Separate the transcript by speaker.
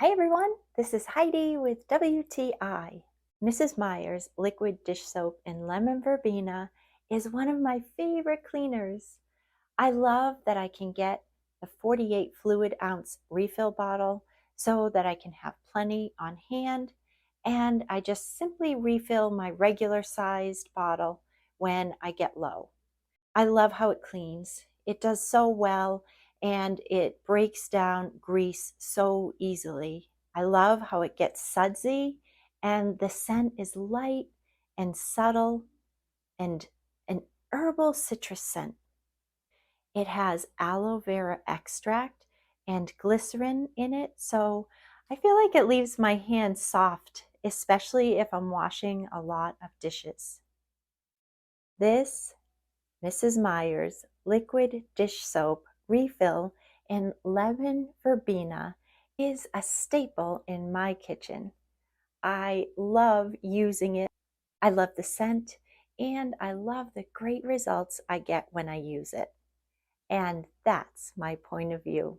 Speaker 1: Hi everyone, this is Heidi with WTI. Mrs. Meyer's liquid dish soap in lemon verbena is one of my favorite cleaners. I love that I can get the 48 fluid ounce refill bottle so that I can have plenty on hand, and I just simply refill my regular sized bottle when I get low. I love how it cleans. It does so well and it breaks down grease so easily. I love how it gets sudsy and the scent is light and subtle and an herbal citrus scent. It has aloe vera extract and glycerin in it, so I feel like it leaves my hands soft, especially if I'm washing a lot of dishes. This Mrs. Meyer's liquid dish soap refill in lemon verbena is a staple in my kitchen. I love using it. I love the scent and I love the great results I get when I use it. And that's my point of view.